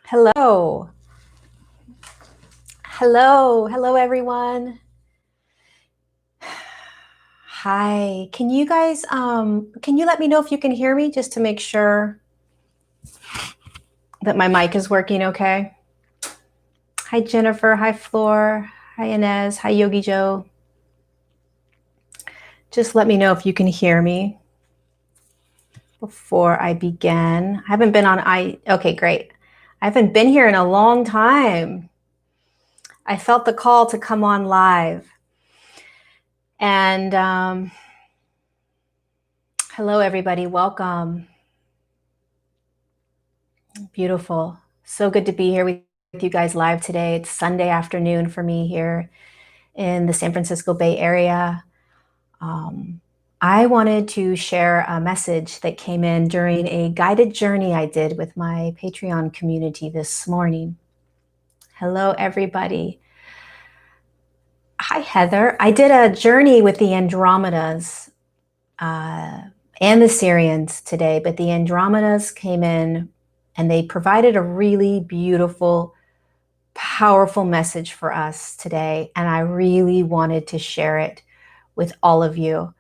Hello. Hello everyone. Hi. Can you guys can you let me know if you can hear me just to make sure that my mic is working okay? Hi Jennifer, hi Floor, hi Inez, hi Yogi Joe. Just let me know if you can hear me before I begin. I haven't been on okay, great. I haven't been here in a long time. I felt the call to come on live. And hello everybody, welcome. Beautiful. So good to be here with you guys live today. It's Sunday afternoon for me here in the San Francisco Bay Area. I wanted to share a message that came in during a guided journey I did with my Patreon community this morning. Hello, everybody. Hi, Heather. I did a journey with the Andromedas and the Syrians today, but the Andromedas came in and they provided a really beautiful, powerful message for us today. And I really wanted to share it with all of you.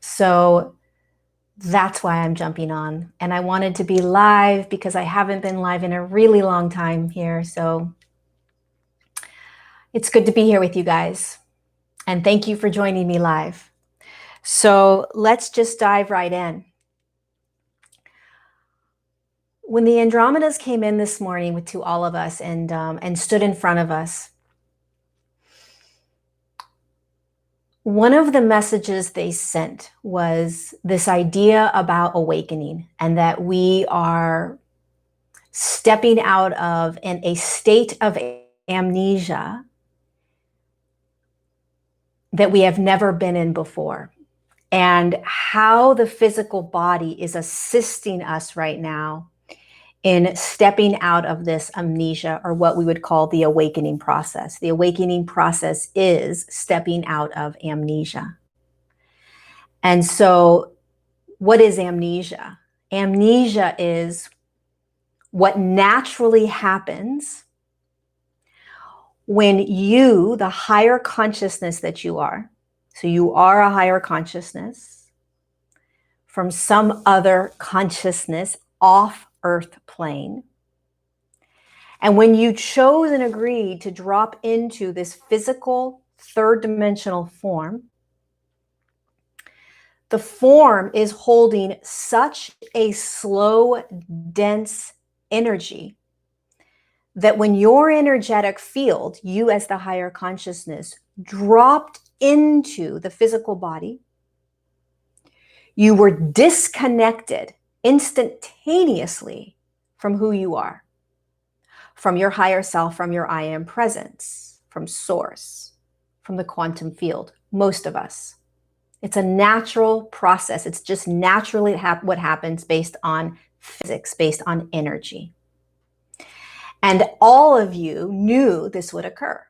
So that's why I'm jumping on. And I wanted to be live because I haven't been live in a really long time here. So it's good to be here with you guys. And thank you for joining me live. So let's just dive right in. When the Andromedas came in this morning to all of us and stood in front of us, one of the messages they sent was this idea about awakening and that we are stepping out of in a state of amnesia that we have never been in before, and how the physical body is assisting us right now in stepping out of this amnesia, or what we would call the awakening process. The awakening process is stepping out of amnesia. And so what is amnesia? Amnesia is what naturally happens when you, the higher consciousness that you are, so you are a higher consciousness from some other consciousness off Earth plane. And when you chose and agreed to drop into this physical third dimensional form, the form is holding such a slow, dense energy that when your energetic field, you as the higher consciousness, dropped into the physical body, you were disconnected instantaneously from who you are, from your higher self, from your I am presence, from source, from the quantum field, most of us. It's a natural process. It's just naturally what happens based on physics, based on energy. And all of you knew this would occur.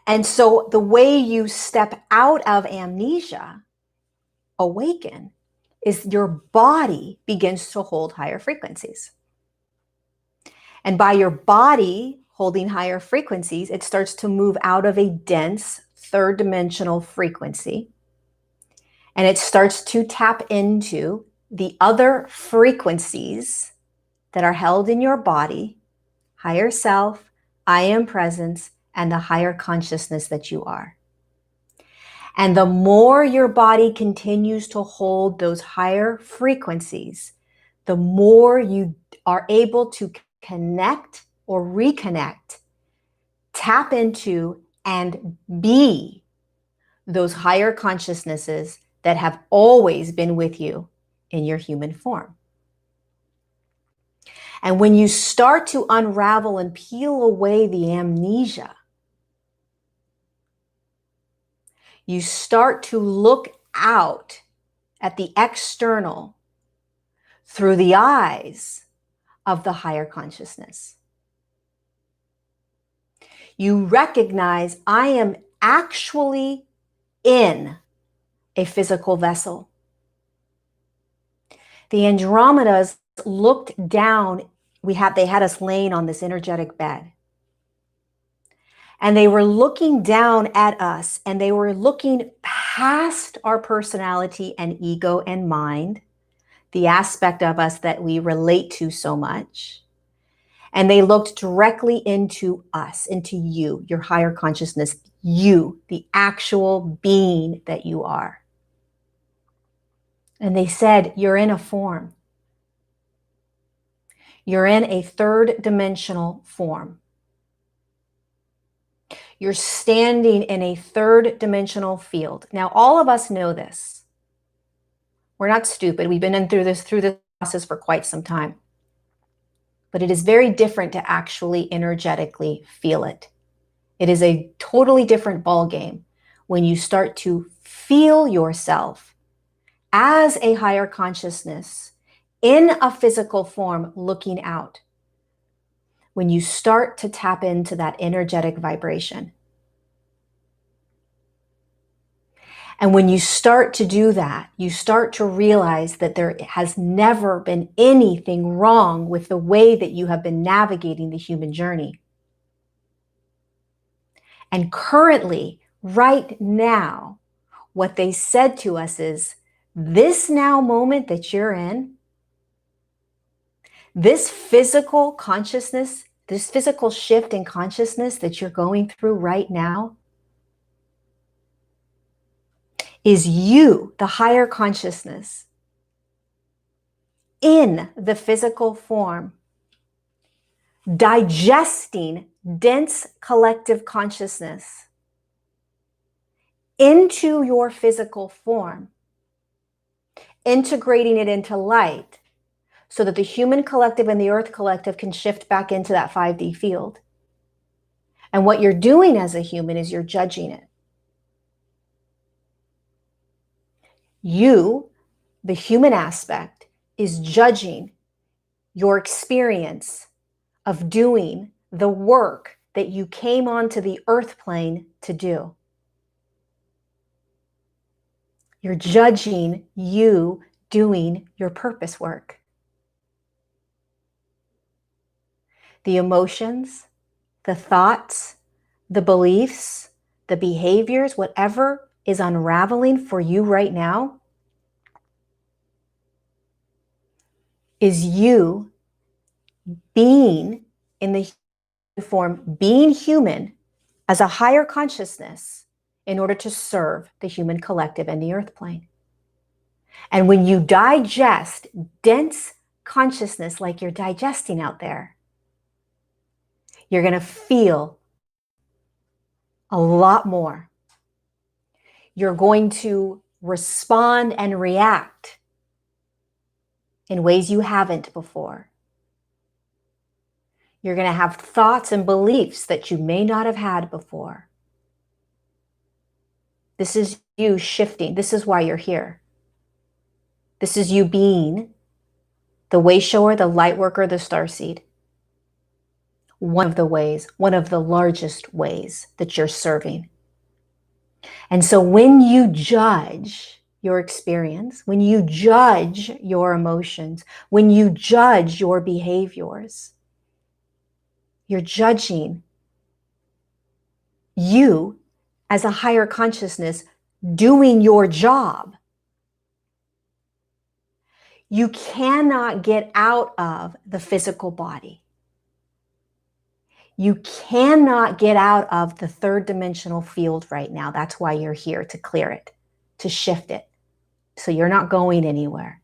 And so the way you step out of amnesia, awaken, is your body begins to hold higher frequencies. And by your body holding higher frequencies, it starts to move out of a dense third dimensional frequency. And it starts to tap into the other frequencies that are held in your body, higher self, I am presence, and the higher consciousness that you are. And the more your body continues to hold those higher frequencies, the more you are able to connect or reconnect, tap into, and be those higher consciousnesses that have always been with you in your human form. And when you start to unravel and peel away the amnesia, you start to look out at the external through the eyes of the higher consciousness. You recognize, I am actually in a physical vessel. The Andromedas looked down. They had us laying on this energetic bed. And they were looking down at us, and they were looking past our personality and ego and mind, the aspect of us that we relate to so much. And they looked directly into us, into you, your higher consciousness, you, the actual being that you are. And they said, you're in a form. You're in a third dimensional form. You're standing in a third dimensional field. Now, all of us know this. We're not stupid. We've been through this process for quite some time. But it is very different to actually energetically feel it. It is a totally different ballgame when you start to feel yourself as a higher consciousness in a physical form looking out. When you start to tap into that energetic vibration. And when you start to do that, you start to realize that there has never been anything wrong with the way that you have been navigating the human journey. And currently, right now, what they said to us is, this now moment that you're in, this physical consciousness, this physical shift in consciousness that you're going through right now, is you, the higher consciousness, in the physical form, digesting dense collective consciousness into your physical form, integrating it into light so that the human collective and the earth collective can shift back into that 5D field. And what you're doing as a human is you're judging it. You, the human aspect, is judging your experience of doing the work that you came onto the earth plane to do. You're judging you doing your purpose work. The emotions, the thoughts, the beliefs, the behaviors, whatever is unraveling for you right now is you being in the form, being human as a higher consciousness in order to serve the human collective and the earth plane. And when you digest dense consciousness like you're digesting out there, you're going to feel a lot more. You're going to respond and react in ways you haven't before. You're going to have thoughts and beliefs that you may not have had before. This is you shifting. This is why you're here. This is you being the way shower, the light worker, the starseed. One of the ways, one of the largest ways that you're serving. And so when you judge your experience, when you judge your emotions, when you judge your behaviors, you're judging you as a higher consciousness doing your job. You cannot get out of the physical body. You cannot get out of the third dimensional field right now. That's why you're here, to clear it, to shift it. So you're not going anywhere.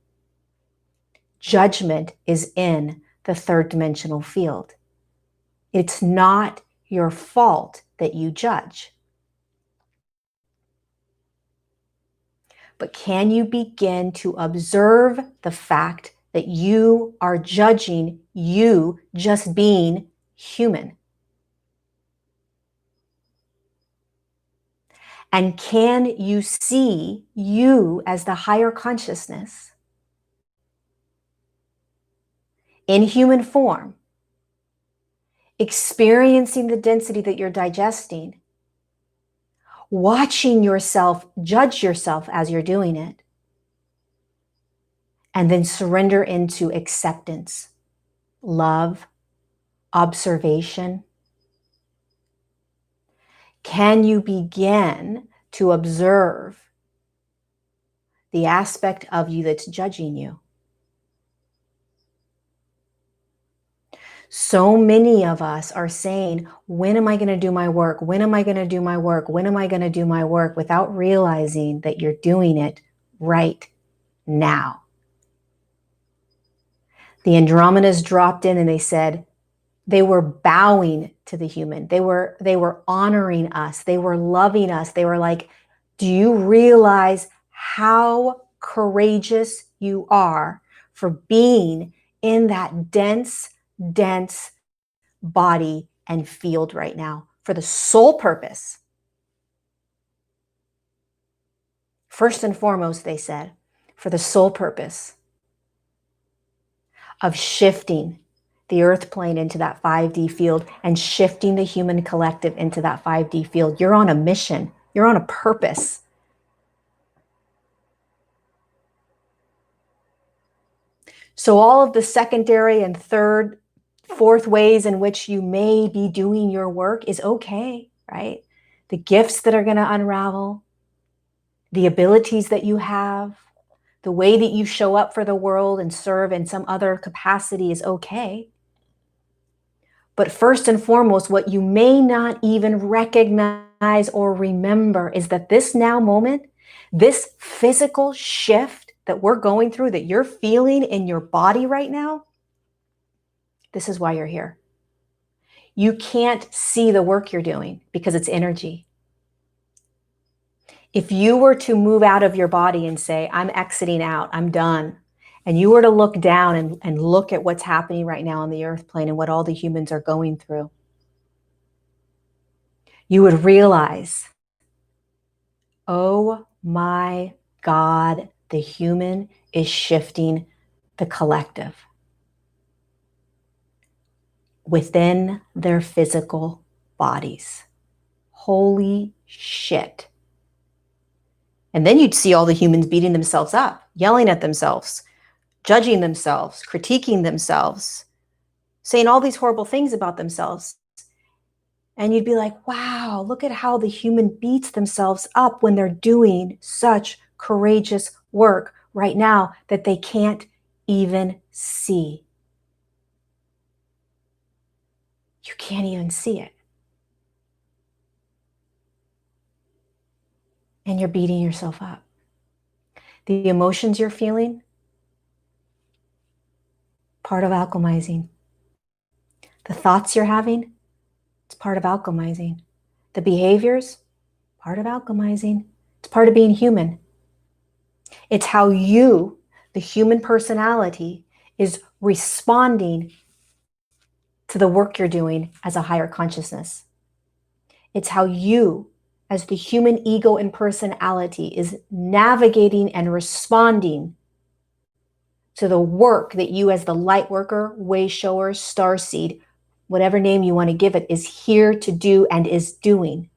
Judgment is in the third dimensional field. It's not your fault that you judge. But can you begin to observe the fact that you are judging you just being human? And can you see you as the higher consciousness in human form, experiencing the density that you're digesting, watching yourself, judge yourself as you're doing it, and then surrender into acceptance, love, observation? Can you begin to observe the aspect of you that's judging you? So many of us are saying, when am I going to do my work? When am I going to do my work? When am I going to do my work? Without realizing that you're doing it right now. The Andromedas dropped in and they said, they were bowing to the human. They were honoring us. They were loving us. They were like, do you realize how courageous you are for being in that dense body and field right now for the sole purpose? First and foremost, they said, for the sole purpose of shifting the earth plane into that 5D field and shifting the human collective into that 5D field. You're on a mission. You're on a purpose. So all of the secondary and third, fourth ways in which you may be doing your work is okay, right? The gifts that are going to unravel, the abilities that you have, the way that you show up for the world and serve in some other capacity is okay. But first and foremost, what you may not even recognize or remember is that this now moment, this physical shift that we're going through, that you're feeling in your body right now, this is why you're here. You can't see the work you're doing because it's energy. If you were to move out of your body and say, I'm exiting out, I'm done, and you were to look down and look at what's happening right now on the earth plane and what all the humans are going through, you would realize, oh my God, the human is shifting the collective within their physical bodies. Holy shit. And then you'd see all the humans beating themselves up, yelling at themselves, judging themselves, critiquing themselves, saying all these horrible things about themselves. And you'd be like, wow, look at how the human beats themselves up when they're doing such courageous work right now that they can't even see. You can't even see it. And you're beating yourself up. The emotions you're feeling, part of alchemizing. The thoughts you're having, it's part of alchemizing. The behaviors, part of alchemizing. It's part of being human. It's how you, the human personality, is responding to the work you're doing as a higher consciousness. It's how you, as the human ego and personality, is navigating and responding to the work that you as the light worker, way shower, starseed, whatever name you want to give it, is here to do and is doing.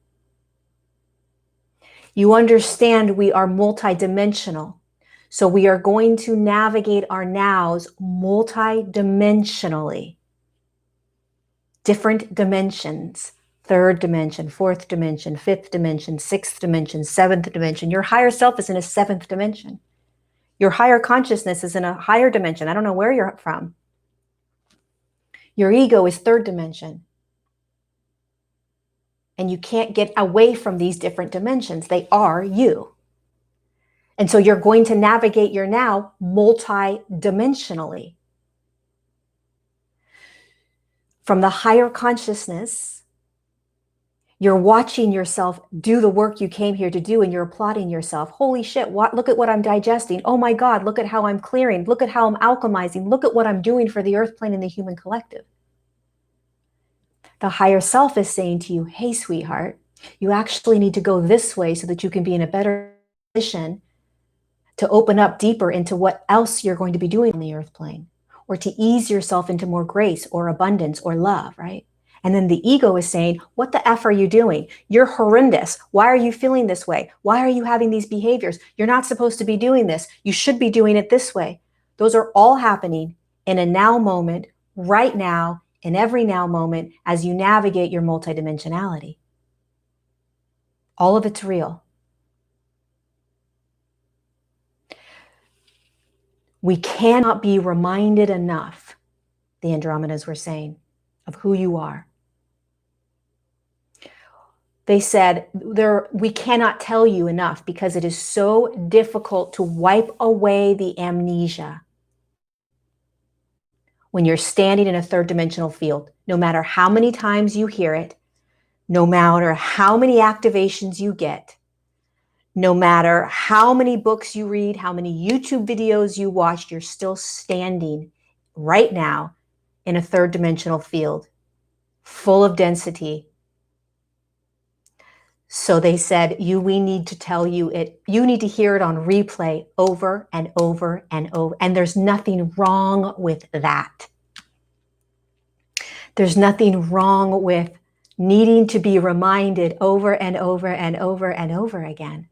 You understand we are multidimensional. So we are going to navigate our nows multidimensionally. Different dimensions. Third dimension, fourth dimension, fifth dimension, sixth dimension, seventh dimension. Your higher self is in a seventh dimension. Your higher consciousness is in a higher dimension. I don't know where you're from. Your ego is third dimension. And you can't get away from these different dimensions. They are you. And so you're going to navigate your now multi-dimensionally. From the higher consciousness, you're watching yourself do the work you came here to do, and you're applauding yourself. Holy shit, look at what I'm digesting. Oh my God, look at how I'm clearing. Look at how I'm alchemizing. Look at what I'm doing for the earth plane and the human collective. The higher self is saying to you, hey, sweetheart, you actually need to go this way so that you can be in a better position to open up deeper into what else you're going to be doing on the earth plane, or to ease yourself into more grace or abundance or love, right? And then the ego is saying, what the F are you doing? You're horrendous. Why are you feeling this way? Why are you having these behaviors? You're not supposed to be doing this. You should be doing it this way. Those are all happening in a now moment, right now, in every now moment, as you navigate your multidimensionality. All of it's real. We cannot be reminded enough, the Andromedas were saying, of who you are. They said, we cannot tell you enough because it is so difficult to wipe away the amnesia when you're standing in a third dimensional field. No matter how many times you hear it, no matter how many activations you get, no matter how many books you read, how many YouTube videos you watch, you're still standing right now in a third dimensional field full of density. So they said, we need to tell you it, you need to hear it on replay over and over and over. And there's nothing wrong with that. There's nothing wrong with needing to be reminded over and over and over and over again,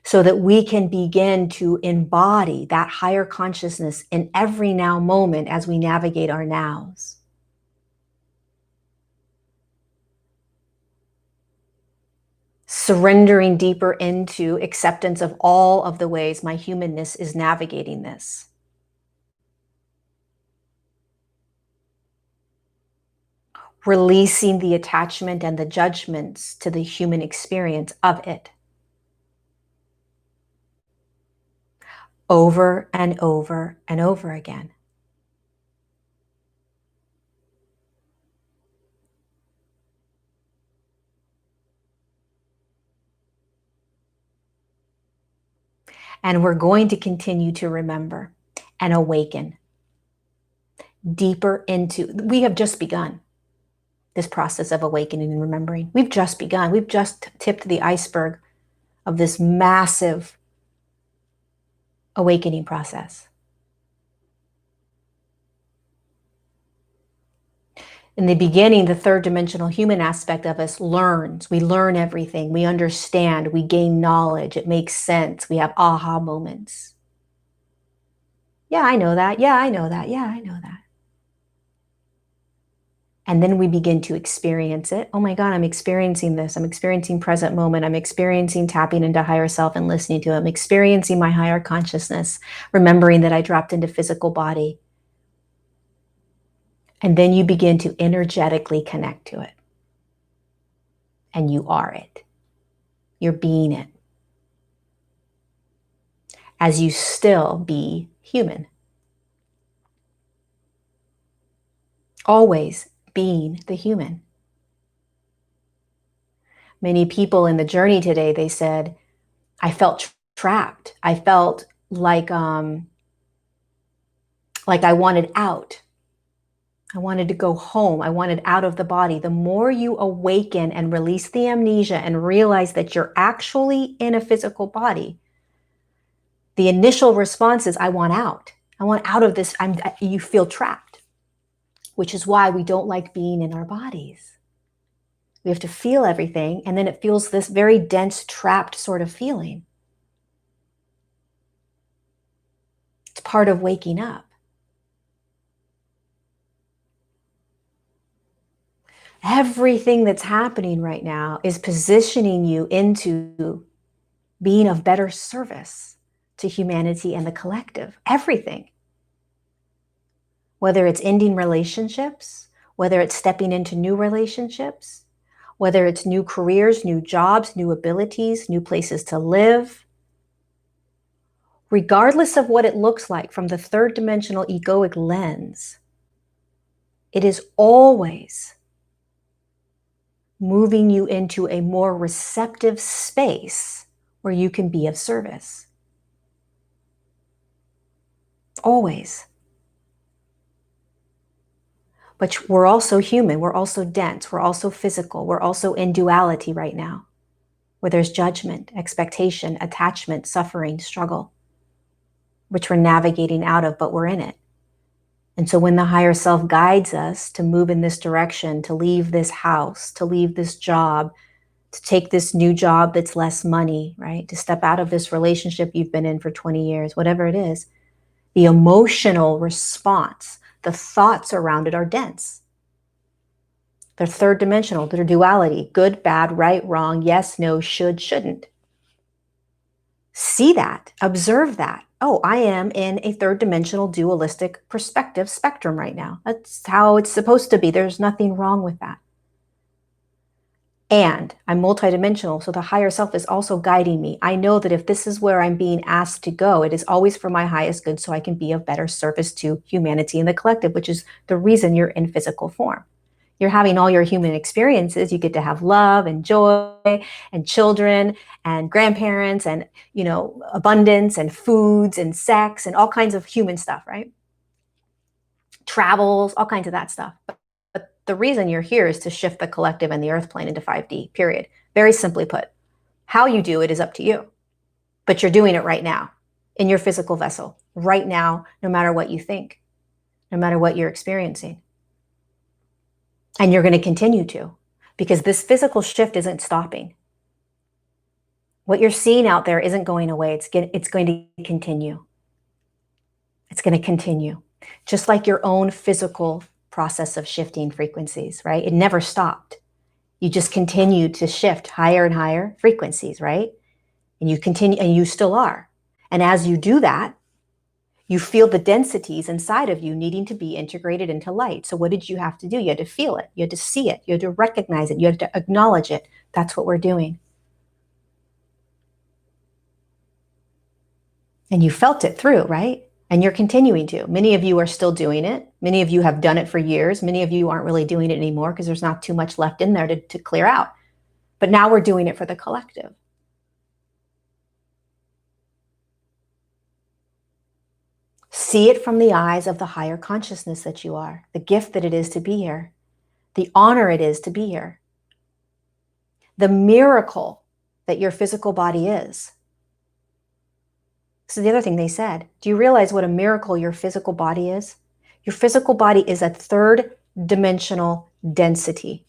so that we can begin to embody that higher consciousness in every now moment as we navigate our nows. Surrendering deeper into acceptance of all of the ways my humanness is navigating this. Releasing the attachment and the judgments to the human experience of it. Over and over and over again. And we're going to continue to remember and awaken deeper into, we have just begun this process of awakening and remembering. We've just begun. We've just tipped the iceberg of this massive awakening process. In the beginning, the third dimensional human aspect of us learns. We learn everything. We understand. We gain knowledge. It makes sense. We have aha moments. Yeah, I know that. Yeah, I know that. Yeah, I know that. And then we begin to experience it. Oh my God, I'm experiencing this. I'm experiencing present moment. I'm experiencing tapping into higher self and listening to it. I'm experiencing my higher consciousness, remembering that I dropped into physical body. And then you begin to energetically connect to it. And you are it. You're being it. As you still be human. Always being the human. Many people in the journey today, they said, I felt trapped. I felt like I wanted out. I wanted to go home. I wanted out of the body. The more you awaken and release the amnesia and realize that you're actually in a physical body, the initial response is, I want out. I want out of this. You feel trapped, which is why we don't like being in our bodies. We have to feel everything, and then it feels this very dense, trapped sort of feeling. It's part of waking up. Everything that's happening right now is positioning you into being of better service to humanity and the collective. Everything. Whether it's ending relationships, whether it's stepping into new relationships, whether it's new careers, new jobs, new abilities, new places to live. Regardless of what it looks like from the third dimensional egoic lens, it is always moving you into a more receptive space where you can be of service. Always. But we're also human. We're also dense. We're also physical. We're also in duality right now, where there's judgment, expectation, attachment, suffering, struggle, which we're navigating out of, but we're in it. And so when the higher self guides us to move in this direction, to leave this house, to leave this job, to take this new job that's less money, right? To step out of this relationship you've been in for 20 years, whatever it is, the emotional response, the thoughts around it are dense. They're third dimensional, they're duality, good, bad, right, wrong, yes, no, should, shouldn't. See that, observe that. Oh, I am in a third dimensional dualistic perspective spectrum right now. That's how it's supposed to be. There's nothing wrong with that. And I'm multidimensional, so the higher self is also guiding me. I know that if this is where I'm being asked to go, it is always for my highest good, so I can be of better service to humanity and the collective, which is the reason you're in physical form. You're having all your human experiences. You get to have love and joy and children and grandparents and, abundance and foods and sex and all kinds of human stuff, right? Travels, all kinds of that stuff. But the reason you're here is to shift the collective and the earth plane into 5D, period. Very simply put. How you do it is up to you. But you're doing it right now in your physical vessel, right now, no matter what you think, no matter what you're experiencing. And you're going to continue to, because this physical shift isn't stopping. What you're seeing out there isn't going away. It's going to continue. It's going to continue. Just like your own physical process of shifting frequencies, right? It never stopped. You just continue to shift higher and higher frequencies, right? And you continue, and you still are. And as you do that, you feel the densities inside of you needing to be integrated into light. So what did you have to do? You had to feel it. You had to see it. You had to recognize it. You had to acknowledge it. That's what we're doing. And you felt it through, right? And you're continuing to. Many of you are still doing it. Many of you have done it for years. Many of you aren't really doing it anymore because there's not too much left in there to clear out. But now we're doing it for the collective. See it from the eyes of the higher consciousness that you are, the gift that it is to be here, the honor it is to be here, the miracle that your physical body is. This is the other thing they said. Do you realize what a miracle your physical body is? Your physical body is a third dimensional density.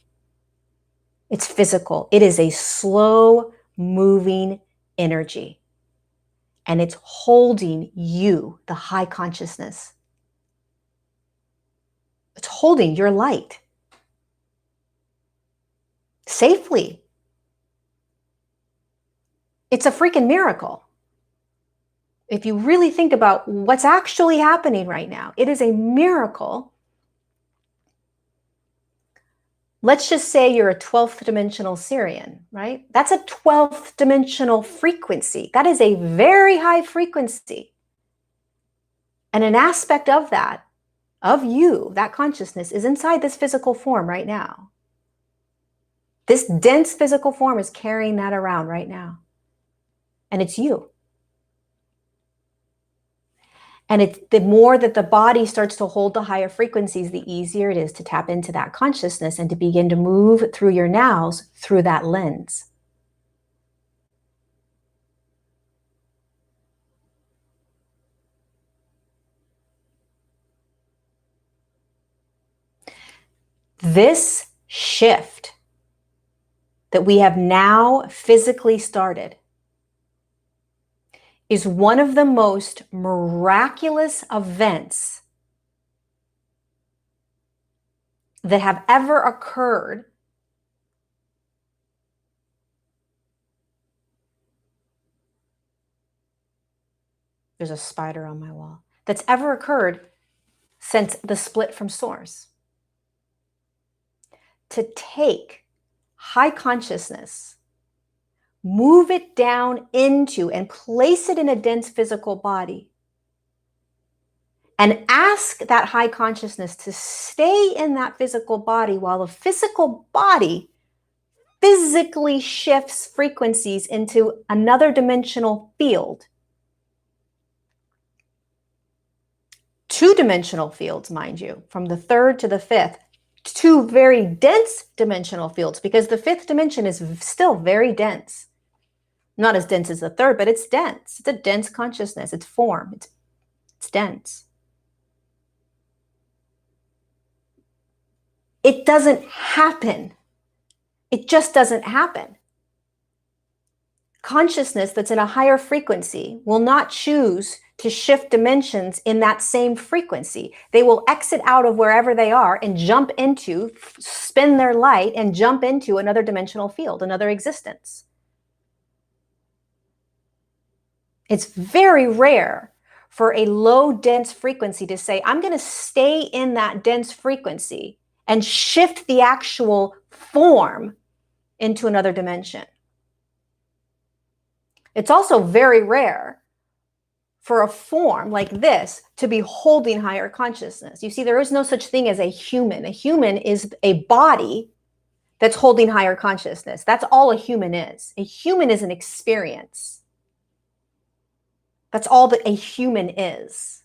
It's physical. It is a slow moving energy. And it's holding you, the high consciousness. It's holding your light safely. It's a freaking miracle. If you really think about what's actually happening right now, it is a miracle. Let's just say you're a 12th dimensional Syrian, right? That's a 12th dimensional frequency. That is a very high frequency. And an aspect of that, of you, that consciousness, is inside this physical form right now. This dense physical form is carrying that around right now. And it's you. And it's the more that the body starts to hold the higher frequencies, the easier it is to tap into that consciousness and to begin to move through your nows through that lens. This shift that we have now physically started is one of the most miraculous events that have ever occurred there's a spider on my wall, that's ever occurred since the split from source. To take high consciousness, move it down into and place it in a dense physical body, and ask that high consciousness to stay in that physical body while the physical body physically shifts frequencies into another dimensional field. Two-dimensional fields, mind you, from the third to the fifth. Two very dense dimensional fields, because the fifth dimension is still very dense. Not as dense as the third, but it's dense. It's a dense consciousness. It's form. It's dense. It doesn't happen. It just doesn't happen. Consciousness that's in a higher frequency will not choose to shift dimensions in that same frequency. They will exit out of wherever they are and jump into, spin their light and jump into another dimensional field, another existence. It's very rare for a low dense frequency to say, I'm going to stay in that dense frequency and shift the actual form into another dimension. It's also very rare for a form like this to be holding higher consciousness. You see, there is no such thing as a human. A human is a body that's holding higher consciousness. That's all a human is. A human is an experience. That's all that a human is.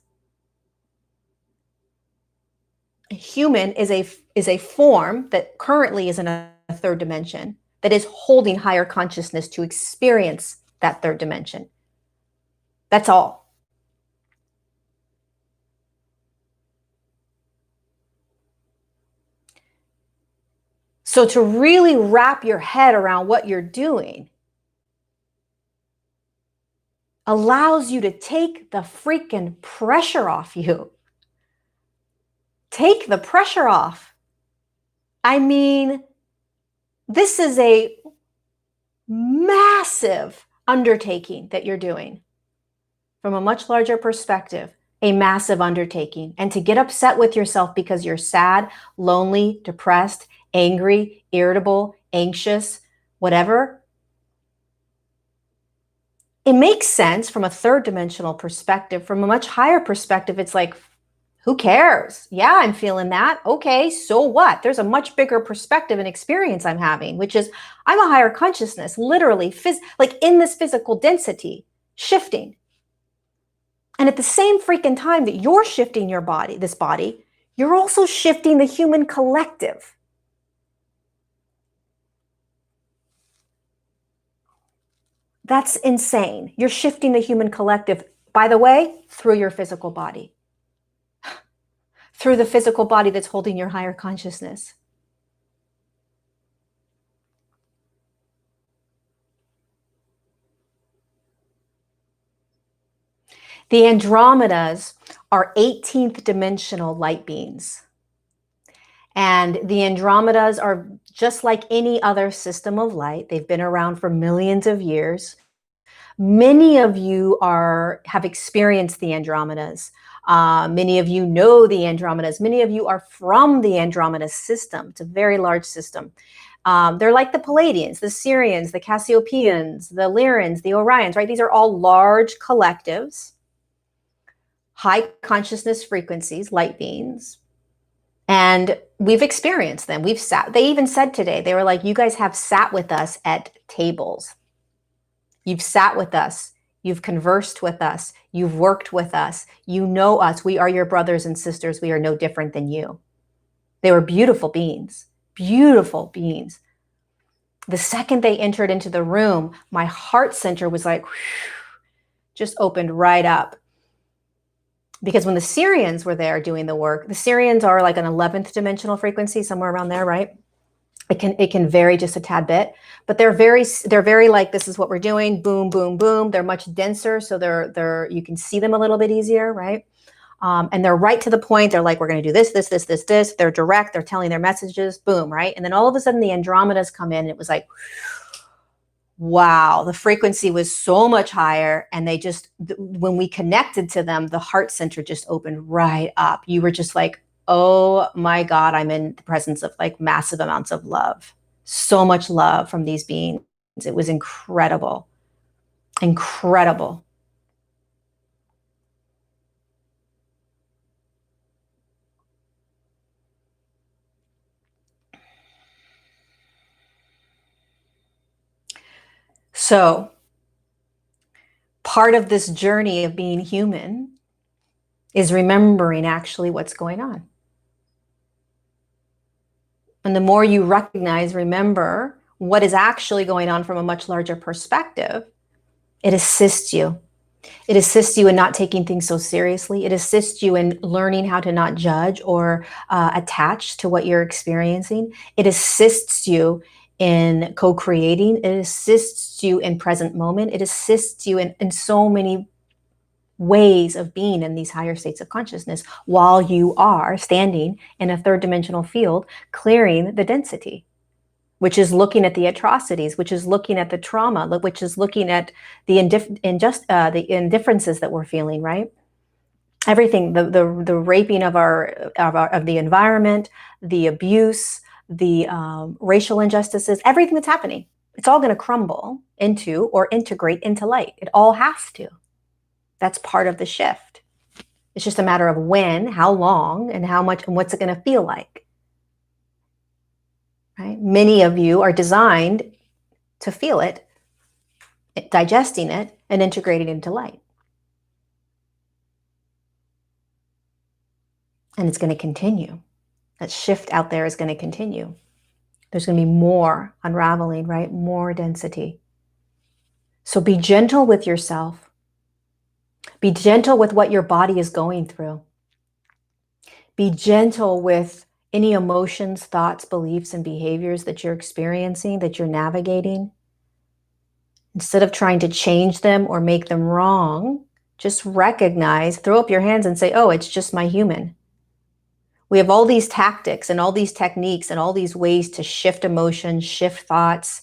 A human is a form that currently is in a third dimension that is holding higher consciousness to experience that third dimension. That's all. So to really wrap your head around what you're doing allows you to take the freaking pressure off you. Take the pressure off. I mean, this is a massive undertaking that you're doing. From a much larger perspective, a massive undertaking. And to get upset with yourself because you're sad, lonely, depressed, angry, irritable, anxious, whatever, it makes sense from a third dimensional perspective. From a much higher perspective, it's like, who cares? Yeah, I'm feeling that. Okay, so what? There's a much bigger perspective and experience I'm having, which is I'm a higher consciousness, literally, like in this physical density, shifting. And at the same freaking time that you're shifting your body, this body, you're also shifting the human collective. That's insane. You're shifting the human collective, by the way, through your physical body. Through the physical body that's holding your higher consciousness. The Andromedas are 18th dimensional light beings. And the Andromedas are just like any other system of light. They've been around for millions of years. Many of you have experienced the Andromedas. Many of you know the Andromedas. Many of you are from the Andromeda system. It's a very large system. They're like the Palladians, the Sirians, the Cassiopeians, the Lyrans, the Orions, right? These are all large collectives, high consciousness frequencies, light beings. And we've experienced them. They even said today, they were like, you guys have sat with us at tables. You've sat with us. You've conversed with us. You've worked with us. You know us. We are your brothers and sisters. We are no different than you. They were beautiful beings. Beautiful beings. The second they entered into the room, my heart center was like, whew, just opened right up. Because when the Sirians were there doing the work, the Sirians are like an 11th dimensional frequency, somewhere around there, right? It can vary just a tad bit, but they're very like, this is what we're doing, boom, boom, boom. They're much denser, so you can see them a little bit easier, right? And they're right to the point. They're like, we're going to do this, this, this, this, this. They're direct. They're telling their messages, boom, right? And then all of a sudden the Andromedas come in and it was like, wow, the frequency was so much higher. And they just, when we connected to them, the heart center just opened right up. You were just like, oh my God, I'm in the presence of like massive amounts of love. So much love from these beings. It was incredible. Incredible. So, part of this journey of being human is remembering actually what's going on. And the more you recognize, remember what is actually going on from a much larger perspective, it assists you. It assists you in not taking things so seriously. It assists you in learning how to not judge or attach to what you're experiencing. It assists you in co-creating. It assists you in present moment. It assists you in so many ways of being in these higher states of consciousness while you are standing in a third dimensional field, clearing the density, which is looking at the atrocities, which is looking at the trauma, which is looking at the the indifferences that we're feeling, right? Everything, the raping of the environment, the abuse, the racial injustices, everything that's happening, it's all going to crumble into or integrate into light. It all has to. That's part of the shift. It's just a matter of when, how long, and how much, and what's it going to feel like. Right? Many of you are designed to feel it, digesting it, and integrating it into light. And it's going to continue. That shift out there is going to continue. There's going to be more unraveling, right? More density. So be gentle with yourself. Be gentle with what your body is going through. Be gentle with any emotions, thoughts, beliefs, and behaviors that you're experiencing, that you're navigating. Instead of trying to change them or make them wrong, just recognize, throw up your hands and say, oh, it's just my human. We have all these tactics and all these techniques and all these ways to shift emotions, shift thoughts,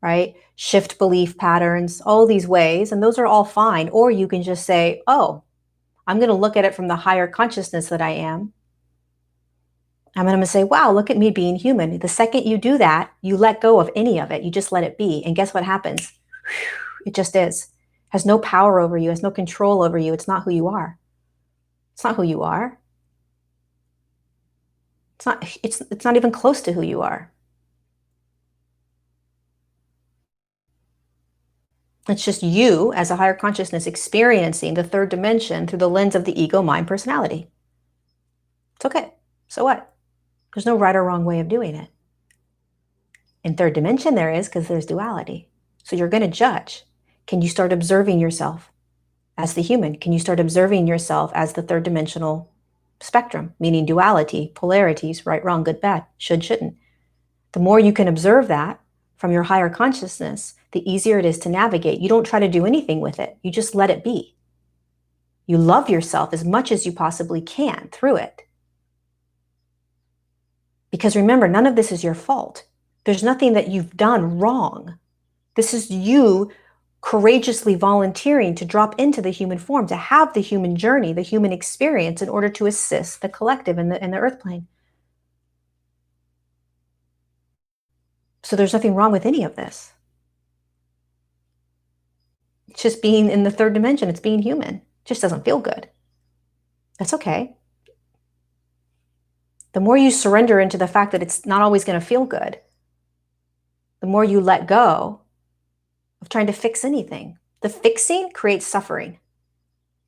right? Shift belief patterns, all these ways, and those are all fine. Or you can just say, oh, I'm going to look at it from the higher consciousness that I am. I'm going to say, wow, look at me being human. The second you do that, you let go of any of it. You just let it be. And guess what happens? It just is. Has no power over you, has no control over you. It's not who you are. It's not who you are. It's not even close to who you are. It's just you as a higher consciousness experiencing the third dimension through the lens of the ego, mind, personality. It's okay. So what? There's no right or wrong way of doing it. In third dimension there is, because there's duality. So you're going to judge. Can you start observing yourself as the human? Can you start observing yourself as the third dimensional spectrum, meaning duality, polarities, right, wrong, good, bad, should, shouldn't? The more you can observe that from your higher consciousness, the easier it is to navigate. You don't try to do anything with it. You just let it be. You love yourself as much as you possibly can through it. Because remember, none of this is your fault. There's nothing that you've done wrong. This is you courageously volunteering to drop into the human form, to have the human journey, the human experience in order to assist the collective in the earth plane. So there's nothing wrong with any of this. It's just being in the third dimension. It's being human. It just doesn't feel good. That's okay. The more you surrender into the fact that it's not always going to feel good, the more you let go of trying to fix anything. The fixing creates suffering.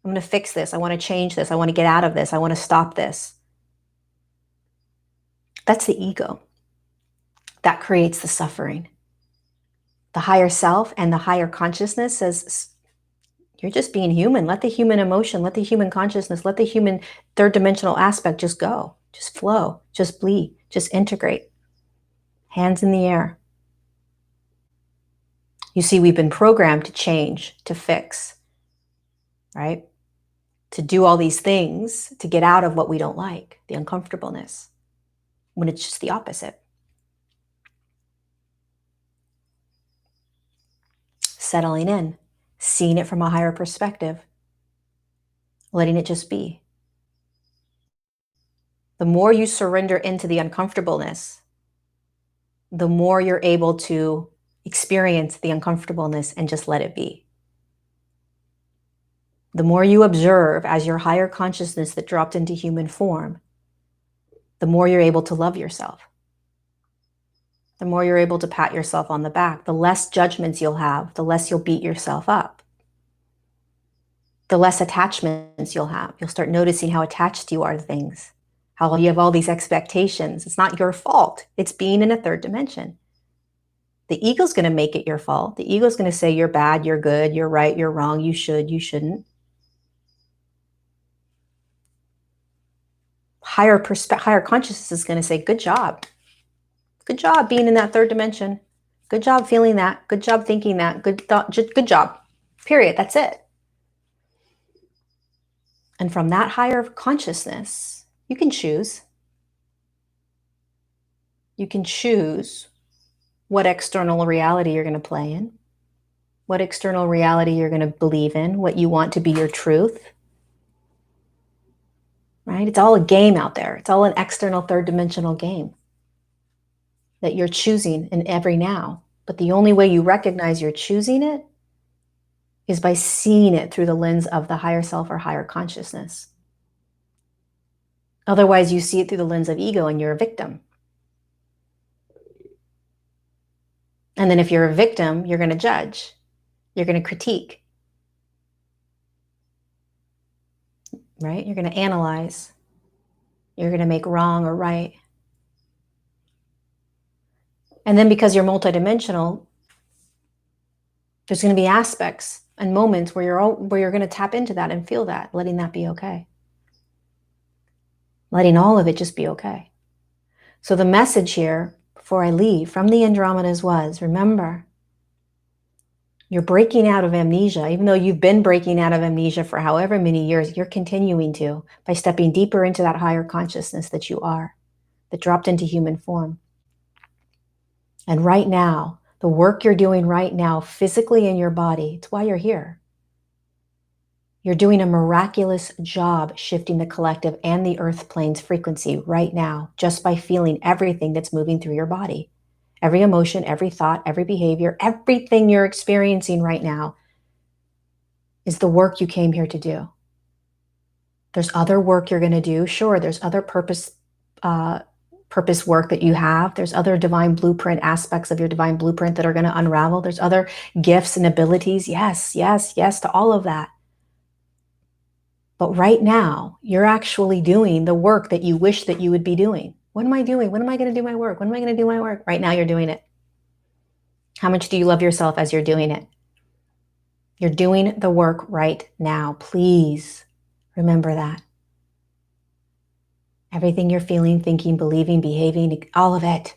I'm going to fix this. I want to change this. I want to get out of this. I want to stop this. That's the ego. That creates the suffering. The higher self and the higher consciousness says, you're just being human. Let the human emotion, let the human consciousness, let the human third dimensional aspect just go, just flow, just bleed, just integrate. Hands in the air. You see, we've been programmed to change, to fix, right? To do all these things to get out of what we don't like, the uncomfortableness, when it's just the opposite. Settling in, seeing it from a higher perspective, letting it just be. The more you surrender into the uncomfortableness, the more you're able to experience the uncomfortableness and just let it be. The more you observe as your higher consciousness that dropped into human form, the more you're able to love yourself. The more you're able to pat yourself on the back, the less judgments you'll have, the less you'll beat yourself up. The less attachments you'll have. You'll start noticing how attached you are to things, how you have all these expectations. It's not your fault. It's being in a third dimension. The ego's going to make it your fault. The ego's going to say you're bad, you're good, you're right, you're wrong, you should, you shouldn't. Higher consciousness is going to say, good job. Good job being in that third dimension. Good job feeling that. Good job thinking that. Good thought. Good job. Period. That's it. And from that higher consciousness, you can choose. You can choose what external reality you're going to play in, what external reality you're going to believe in, what you want to be your truth. Right? It's all a game out there. It's all an external third dimensional game that you're choosing in every now. But the only way you recognize you're choosing it is by seeing it through the lens of the higher self or higher consciousness. Otherwise, you see it through the lens of ego and you're a victim. And then if you're a victim, you're going to judge. You're going to critique. Right? You're going to analyze. You're going to make wrong or right. And then because you're multidimensional, there's going to be aspects and moments where you're going to tap into that and feel that, letting that be okay. Letting all of it just be okay. So the message here, before I leave, from the Andromedas was, remember, you're breaking out of amnesia. Even though you've been breaking out of amnesia for however many years, you're continuing to by stepping deeper into that higher consciousness that you are, that dropped into human form. And right now, the work you're doing right now, physically in your body, it's why you're here. You're doing a miraculous job shifting the collective and the earth plane's frequency right now, just by feeling everything that's moving through your body. Every emotion, every thought, every behavior, everything you're experiencing right now is the work you came here to do. There's other work you're going to do. Sure, there's other purpose work that you have. There's other divine blueprint aspects of your divine blueprint that are going to unravel. There's other gifts and abilities. Yes, yes, yes to all of that. But right now, you're actually doing the work that you wish that you would be doing. What am I doing? When am I going to do my work? When am I going to do my work? Right now, you're doing it. How much do you love yourself as you're doing it? You're doing the work right now. Please remember that. Everything you're feeling, thinking, believing, behaving, all of it.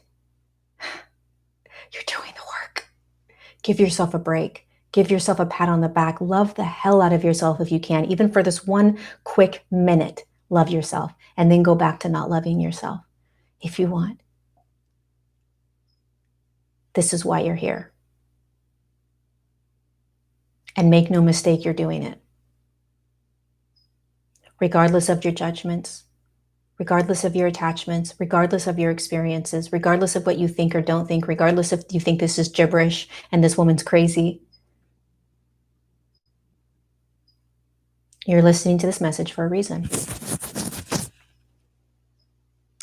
You're doing the work. Give yourself a break. Give yourself a pat on the back. Love the hell out of yourself if you can. Even for this one quick minute, love yourself. And then go back to not loving yourself if you want. This is why you're here. And make no mistake, you're doing it. Regardless of your judgments, regardless of your attachments, regardless of your experiences, regardless of what you think or don't think, regardless if you think this is gibberish and this woman's crazy. You're listening to this message for a reason.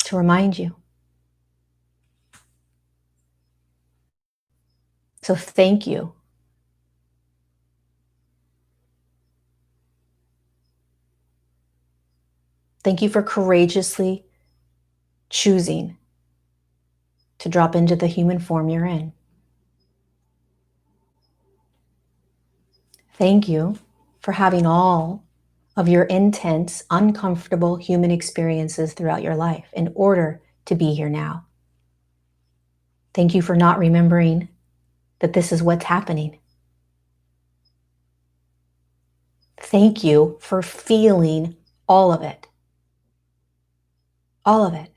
To remind you. So thank you. Thank you for courageously choosing to drop into the human form you're in. Thank you for having all of your intense, uncomfortable human experiences throughout your life in order to be here now. Thank you for not remembering that this is what's happening. Thank you for feeling all of it. All of it.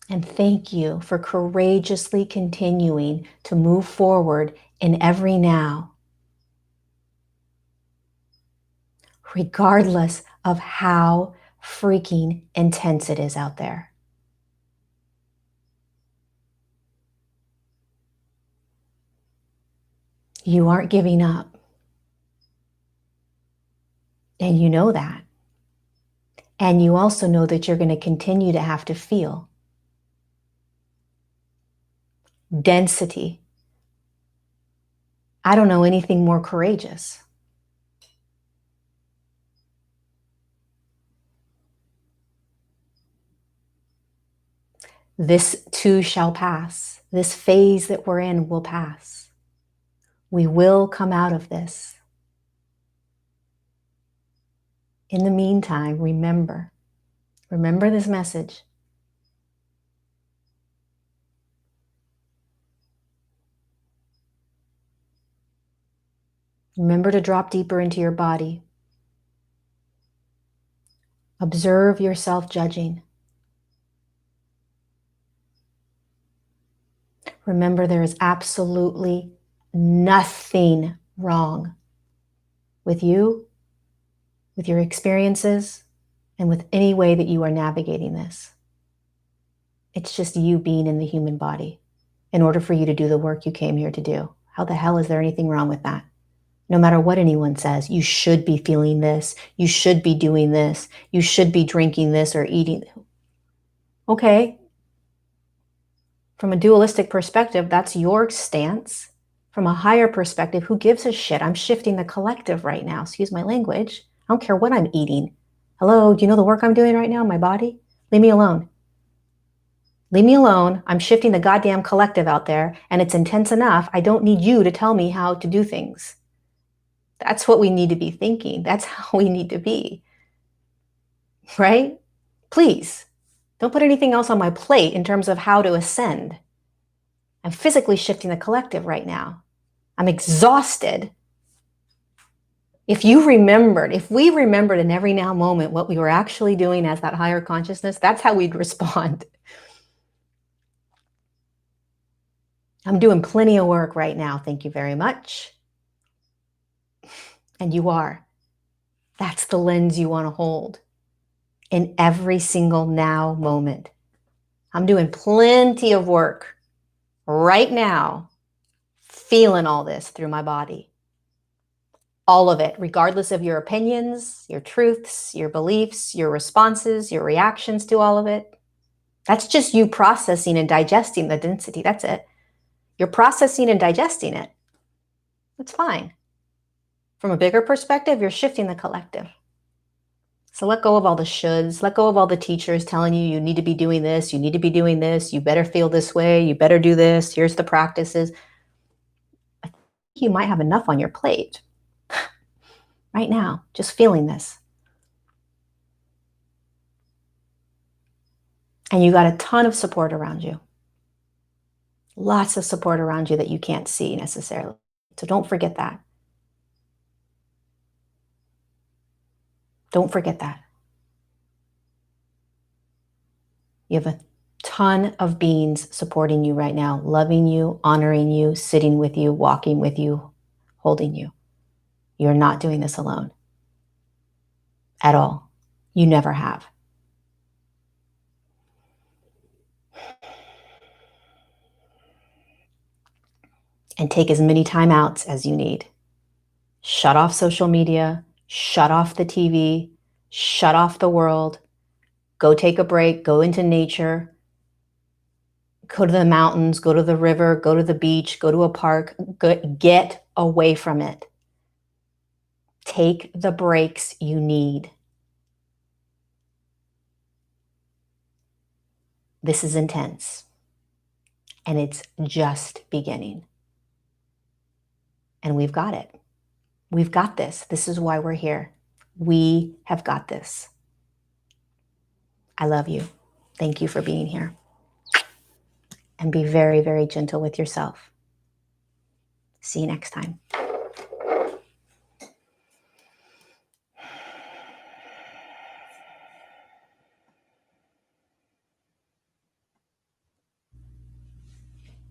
And thank you for courageously continuing to move forward in every now, regardless of how freaking intense it is out there. You aren't giving up. And you know that. And you also know that you're going to continue to have to feel density. I don't know anything more courageous. This too shall pass. This phase that we're in will pass. We will come out of this. In the meantime, remember this message. Remember to drop deeper into your body. Observe yourself judging. Remember, there is absolutely nothing wrong with you, with your experiences, and with any way that you are navigating this. It's just you being in the human body in order for you to do the work you came here to do. How the hell is there anything wrong with that? No matter what anyone says, you should be feeling this, you should be doing this, you should be drinking this or eating. Okay. From a dualistic perspective, that's your stance. From a higher perspective, who gives a shit? I'm shifting the collective right now. Excuse my language. I don't care what I'm eating. Hello, do you know the work I'm doing right now in my body? Leave me alone. Leave me alone. I'm shifting the goddamn collective out there, and it's intense enough. I don't need you to tell me how to do things. That's what we need to be thinking. That's how we need to be. Right? Please, don't put anything else on my plate in terms of how to ascend. I'm physically shifting the collective right now. I'm exhausted. If we remembered in every now moment what we were actually doing as that higher consciousness, that's how we'd respond. I'm doing plenty of work right now. Thank you very much. And you are. That's the lens you want to hold in every single now moment. I'm doing plenty of work right now, feeling all this through my body. All of it, regardless of your opinions, your truths, your beliefs, your responses, your reactions to all of it. That's just you processing and digesting the density. That's it. You're processing and digesting it. That's fine. From a bigger perspective, you're shifting the collective. So let go of all the shoulds. Let go of all the teachers telling you you need to be doing this, you need to be doing this, you better feel this way, you better do this, here's the practices. I think you might have enough on your plate right now, just feeling this. And you got a ton of support around you. Lots of support around you that you can't see necessarily. So don't forget that. Don't forget that. You have a ton of beings supporting you right now, loving you, honoring you, sitting with you, walking with you, holding you. You're not doing this alone at all. You never have. And take as many timeouts as you need. Shut off social media, shut off the TV, shut off the world, go take a break, go into nature, go to the mountains, go to the river, go to the beach, go to a park, get away from it. Take the breaks you need. This is intense, and it's just beginning. And we've got it. We've got this. This is why we're here. We have got this. I love you. Thank you for being here. And be very, very gentle with yourself. See you next time.